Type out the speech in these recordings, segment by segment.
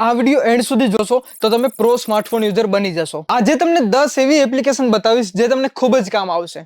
આ video and સુધી જોશો તો તમે પ્રો સ્માર્ટફોન યુઝર બની જશો। આજે તમને 10 એવી એપ્લિકેશન બતાવીશ જે તમને ખૂબ જ કામ આવશે।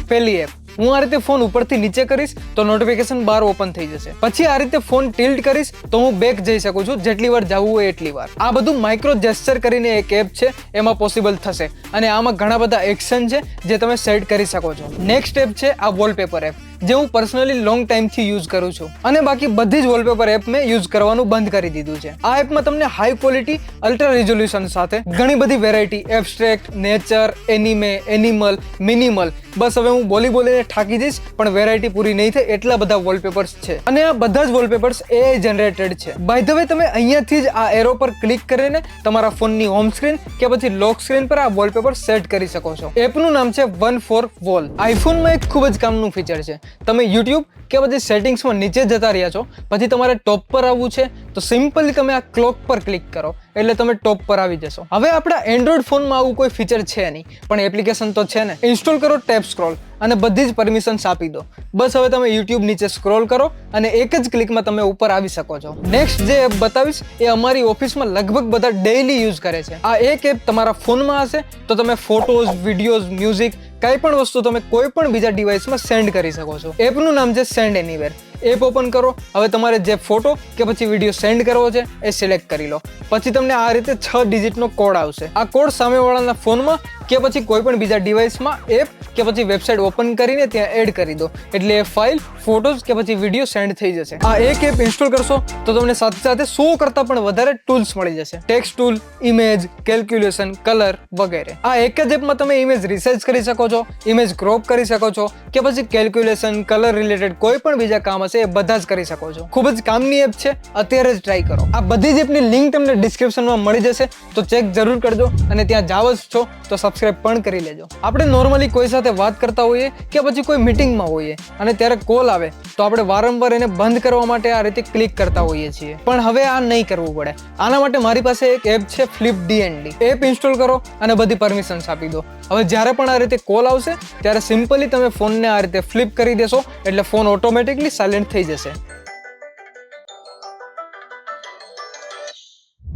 પહેલી એપ, હું આ રીતે ફોન ઉપરથી નીચે કરીશ તો નોટિફિકેશન બાર ઓપન થઈ જશે। પછી આ રીતે ફોન ટિલ્ટ કરીશ તો હું બેક જઈ શકું છું, જેટલી વાર જવું હોય એટલી વાર। આ બધું માઇક્રો જેસ્ચર કરીને એક એપ છે, એમાં પોસિબલ થશે અને આમાં ઘણા બધા એક્શન છે જે તમે સેટ કરી શકો છો। નેક્સ્ટ એપ છે આ વોલપેપર એપ, જે હું પર્સનલી લોંગ ટાઈમથી યુઝ કરું છું અને બાકી બધી જ વોલપેપર એપ મેં યુઝ કરવાનું બંધ કરી દીધું છે। આ એપમાં તમને હાઈ ક્વોલિટી અલ્ટ્રા રિઝોલ્યુશન સાથે ઘણી બધી variety, abstract, nature, anime, animal, minimal, બસ હવે હું બોલીને થાકી જઈશ પણ વેરાયટી પૂરી નહીં થાય એટલા બધા વોલપેપર્સ છે અને આ બધા જ વોલપેપર્સ AI જનરેટેડ છે। બાય ધ વે, તમે અહીંયાથી જ આ એરો પર ક્લિક કરીને તમારા ફોનની હોમ સ્ક્રીન કે પછી લોક સ્ક્રીન પર આ વોલપેપર સેટ કરી શકો છો। એપનું નામ છે One4Wall। આઈફોનમાં એક ખૂબ જ કામનું ફીચર છે। તમે YouTube કે પછી સેટિંગ્સમાં નીચે જતા રહ્યા છો, પછી તમારે ટોપ પર આવવું છે તો સિમ્પલી તમે આ ક્લોક પર ક્લિક કરો એટલે તમે ટોપ પર આવી જશો। હવે આપણા એન્ડ્રોઈડ ફોનમાં આવું કોઈ ફીચર છે નહીં, પણ એપ્લિકેશન તો છે ને। ઇન્સ્ટોલ કરો ટેપ સ્ક્રોલ અને બધી જ પરમિશન્સ આપી દો। બસ હવે તમે YouTube નીચે સ્ક્રોલ કરો અને એક જ ક્લિકમાં તમે ઉપર આવી શકો છો। નેક્સ્ટ જે એપ બતાવીશ એ અમારી ઓફિસમાં લગભગ બધા ડેઈલી યુઝ કરે છે। આ એક એપ તમારા ફોનમાં હશે તો તમે ફોટોઝ, વિડીયોઝ, મ્યુઝિક, કઈ પણ વસ્તુ તમે કોઈ પણ બીજા ડિવાઇસમાં સેન્ડ કરી શકો છો। એપનું નામ છે સેન્ડ એનીવેર। એપ ઓપન કરો, હવે તમારે જે ફોટો કે પછી વિડીયો સેન્ડ કરવો છે એ સિલેક્ટ કરી લો। પછી તમને આ રીતે 6 ડિજિટનો કોડ આવશે। આ કોડ સામેવાળાના ફોનમાં કે પછી કોઈ પણ બીજા ડિવાઇસમાં એપ કે પછી વેબસાઇટ ઓપન કરીને ત્યાં એડ કરી દો એટલે એ ફાઇલ, ફોટોઝ કે પછી વિડીયો સેન્ડ થઈ જશે। આ એક એપ ઇન્સ્ટોલ કરશો તો તમને સાથે સાથે 100 કરતાં પણ વધારે ટૂલ્સ મળી જશે। Text tool, image, calculation, colour વગેરે। આ એક જ એપમાં તમે ઇમેજ રિસર્ચ કરી શકો છો, ઇમેજ ક્રોપ કરી શકો છો કે પછી કેલ્ક્યુલેશન, કલર રિલેટેડ કોઈ પણ બીજા કામ હશે એ બધા જ કરી શકો છો। ખૂબ જ કામની એપ છે, અત્યારે જ ટ્રાય કરો। આ બધી જ એપની લિંક તમને ડિસ્ક્રિપ્શનમાં મળી જશે તો ચેક જરૂર કરજો અને ત્યાં જાવ જ છો તો સબસ્ક્રાઇબ પણ કરી લેજો। આપણે નોર્મલી કોઈ સાથે વાત કરતા હોઈએ કે પછી કોઈ મીટિંગમાં હોઈએ અને ત્યારે કોલ આવે તો આપણે વારંવાર એને બંધ કરવા માટે આ રીતે ક્લિક કરતા હોઈએ છીએ, પણ હવે આ નહીં કરવું પડે। આના માટે મારી પાસે એક એપ છે ફ્લિપ DND। એપ ઇન્સ્ટોલ કરો અને બધી પરમિશન્સ આપી દો। હવે જ્યારે પણ આ રીતે કોલ આવશે ત્યારે સિમ્પલી તમે ફોનને આ રીતે ફ્લિપ કરી દેશો એટલે ફોન ઓટોમેટિકલી સાયલેન્ટ થઈ જશે।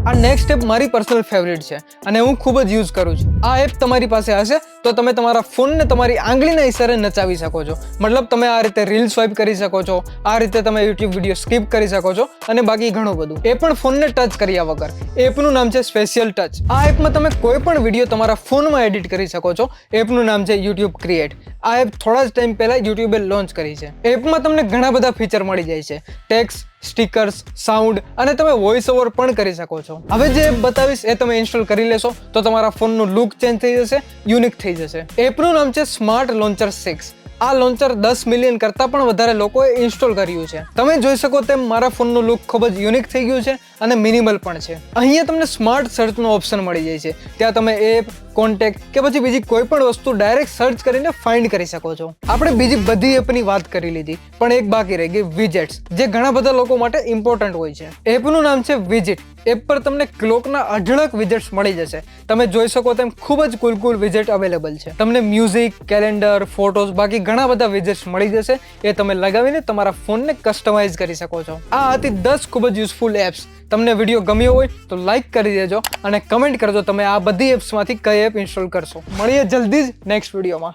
આ નેક્સ્ટ એપ મારી પર્સનલ ફેવરિટ છે અને હું ખૂબ જ યુઝ કરું છું। આ એપ તમારી પાસે હશે તો તમે તમારા ફોનને તમારી આંગળીના ઇશારે નચાવી શકો છો। મતલબ તમે આ રીતે રીલ સ્વાઇપ કરી શકો છો, આ રીતે તમે YouTube વિડીયો સ્કીપ કરી શકો છો અને બાકી ઘણું બધું, એ પણ ફોનને ટચ કર્યા વગર। એપનું નામ છે સ્પેશિયલ ટચ। આ એપમાં તમે કોઈ પણ વિડીયો તમારા ફોનમાં એડિટ કરી શકો છો। એપનું નામ છે YouTube ક્રિએટ। આ એપ થોડા જ ટાઈમ પહેલા યુટ્યુબે લોન્ચ કરી છે। એપમાં તમને ઘણા બધા ફીચર મળી જાય છે, ટેક્સ્ટ, સ્ટીકર્સ, સાઉન્ડ અને તમે વોઇસ ઓવર પણ કરી શકો છો। હવે જે એપ બતાવીશ એ તમે ઇન્સ્ટોલ કરી લેશો તો તમારા ફોનનું લુક ચેન્જ થઈ જશે, યુનિક થઈ જશે। એપનું નામ છે સ્માર્ટ લોન્ચર 6। આ લોન્ચર 10 મિલિયન કરતાં પણ વધારે લોકોએ ઇન્સ્ટોલ કર્યું છે। તમે જોઈ શકો તેમ મારા ફોનનું લુક ખૂબ જ યુનિક થઈ ગયું છે અને મિનિમલ પણ છે। અહીંયા તમને સ્માર્ટ સર્ચનો ઓપ્શન મળી જાય છે, ત્યાં તમે એપ, કોન્ટેક્ટ કે પછી બીજી કોઈ પણ વસ્તુ ડાયરેક્ટ સર્ચ કરીને ફાઇન્ડ કરી શકો છો। આપણે બીજી બધી એપની વાત કરી લીધી પણ એક બાકી રહી ગઈ, વિજેટ્સ, જે ઘણા બધા લોકો માટે ઇમ્પોર્ટન્ટ હોય છે। એપનું નામ છે વિજેટ। એપ પર તમને ક્લોકના અઢળક વિજેટ્સ મળી જશે। તમે જોઈ શકો તેમ ખૂબ જ કુલ વિજેટ અવેલેબલ છે। તમને મ્યુઝિક, કેલેન્ડર, ફોટોઝ, બાકી ઘણા બધા વિજેટ્સ મળી જશે, એ તમે લગાવીને તમારા ફોનને કસ્ટમાઇઝ કરી શકો છો। આ હતી 10 ખૂબ જ યુઝફુલ એપ્સ। તમને વિડીયો ગમ્યો હોય તો લાઈક કરી દેજો અને કમેન્ટ કરજો તમે આ બધી એપ્સમાંથી કઈ એપ ઇન્સ્ટોલ કરશો। મળીએ જલ્દી જ નેક્સ્ટ વિડીયોમાં।